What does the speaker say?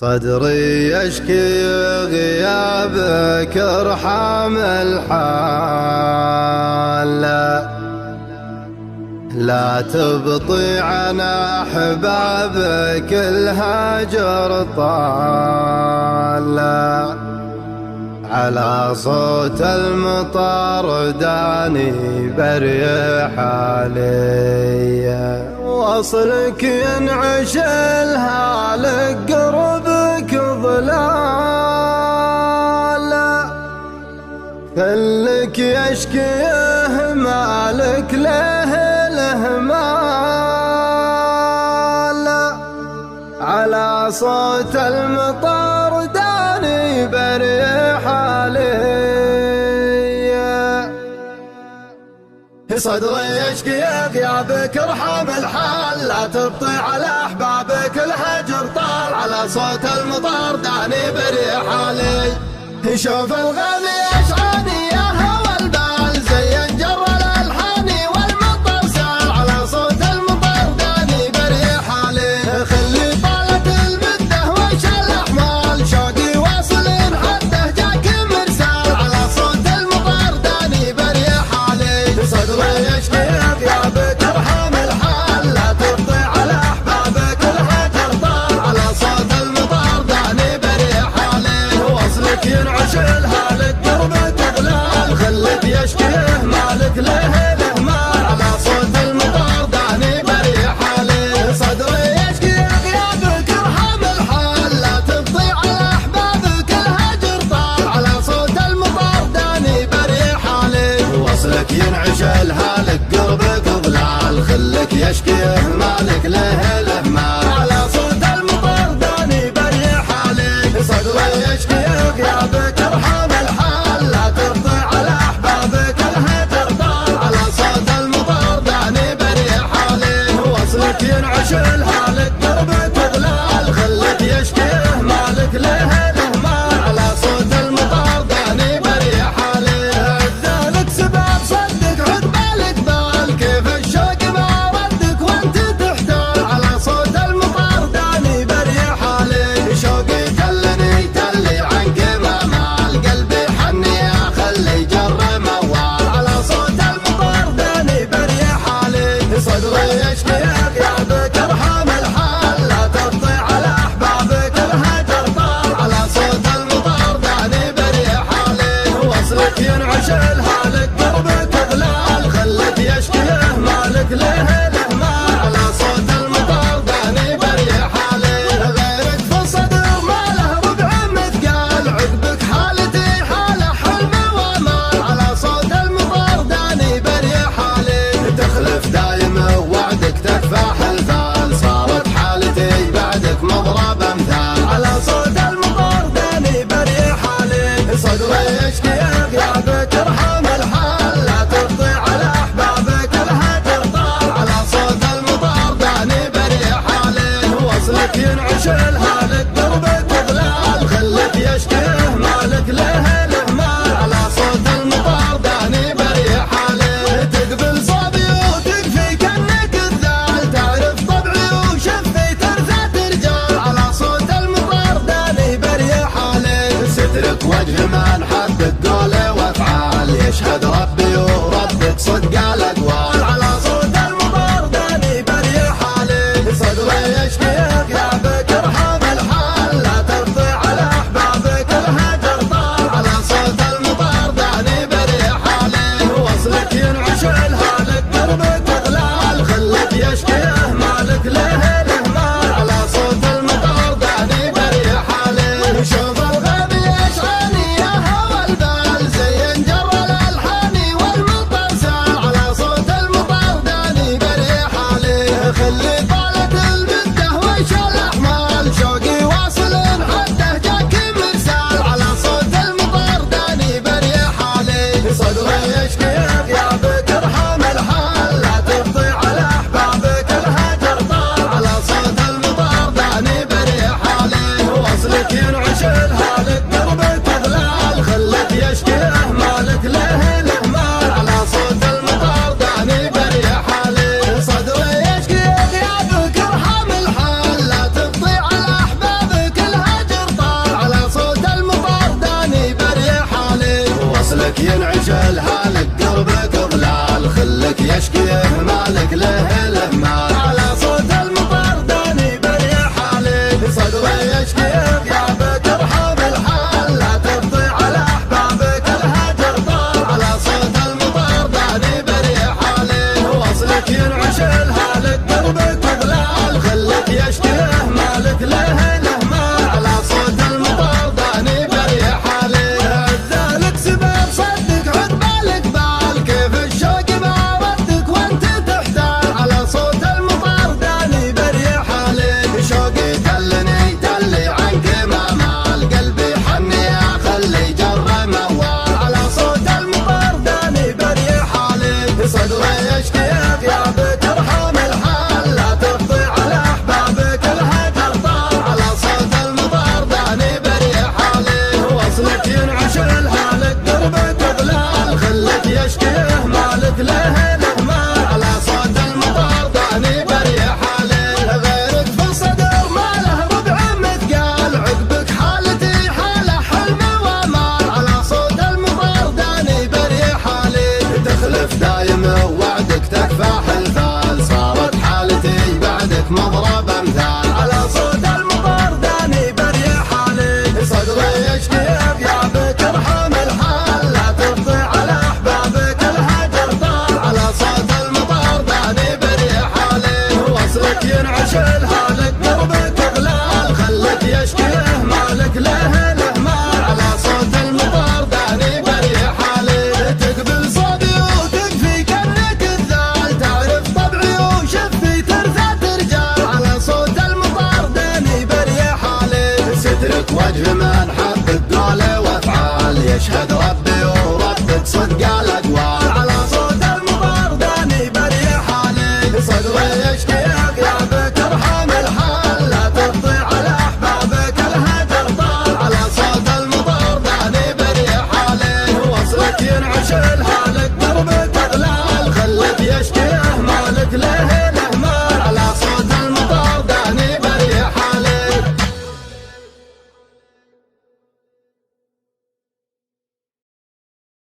صدري يشكي غيابك ارحم الحال، لا تبطي عن أحبابك الهجر طال، على صوت المطر داني بريح علي، وصلك ينعش الهالك قربك ظلال، خلك يشكيه مالك له الهمال، على صوت المطر داني بريح علي، صدري يشكي غيابك ارحم الحال، لا تبطي على احبابك الهجر طال، على صوت المطر داني بريح علي، شوف الغالي يشعاني يا هوى البال زي الجر الالحاني والمطر سال، على صوت المطر داني بريح علي، خلي طالت المده وش الاحمال شوقي واصل حده جاك مرسال، على صوت المطر داني بريح علي، صدري يشكي غيابك ارحم الحال، لا تبطي على احبابك الهجر طال، على صوت المطر داني بريح علي، وصلك ينعش الهالك دربك ظلال، خلك يشكيه مالك له الهمال، على صوت المطر داني بريح علي، صدري يشكي غيابك ارحم الحال، لا تبطي على احبابك الهجر طال، على صوت المطر داني بريح علي، وصلك ينعش الهالك قربك ظلال، خلك يشكيه مالك له الهمال، على صوت المطر داني بريح علي، صدري يشكي غيابك ارحم الحال، لا تبطي على احبابك الهجر طال، على صوت المطر داني بريح علي، وصلك ينعش الهالك قربك ظلال، خلك يشكيه مالك له الهمال، على صوت المطر داني بريح علي، ذلك سبب صدق عقب الاقبال، كيف الشوق ما ردك وانت تحتال، على صوت المطر داني بريح علي، شوقي تلني تلي عنك ما مال، قلبي حني اخلي جر موال، على صوت المطر داني بريح علي، صدري يشكي غيابك ارحم الحال، لا تبطي على احبابك الهجر طال، على صوت المطر داني بريح علي، وصلك ينعش الهالك قربك ظلال، خلك يشكيه مالك له الهمال، على صوت المطر داني بريح علي، غيرك في الصدر ما له ربع مثقال، عقبك حالتي حاله حلم وامال، على صوت المطر داني بريح علي، تخلف دايم وعدك تكفاح الفال، صارت حالتي بعدك مضرب امثال، على صوت المطر داني بريح علي، صدري يشكي غيابك ارحم الحال، لا تبطي على احبابك الهجر طال، على صوت المطر داني بريح علي، وصلك ينعش الهالك دربك ظلال، خلك يشكيه مالك له الهمال، على صوت المطر داني بريح علي، تقبل صوبي وتكفي كانك الذال، تعرف طبعي وشفي ترزات رجال، على صوت المطر داني بريح علي، سترك وجه من حدك قوله وافعال، يشهد ربي وربك صدق الاقوال، على صوت المطر داني بريح علي، صدري يشكي غيابك ارحم الحال، الامثال على صوت المطر داني بريح حالي صدري يشكي بيابك ارحم الحال لا تفضي على احبابك الهجر طال على صوت المطر داني بريح حالي وصلك ينعش الهالك دربك اغلال خلك يشكيه مالك له الاهمال على صوت المطر داني بريح حالي تقبل صوتي وتكفي كنك الذال تعرف طبعي وشفي ترثات رجال على صوت المطر داني بريح حالي سترك وجه من حب القول وافعال يشهد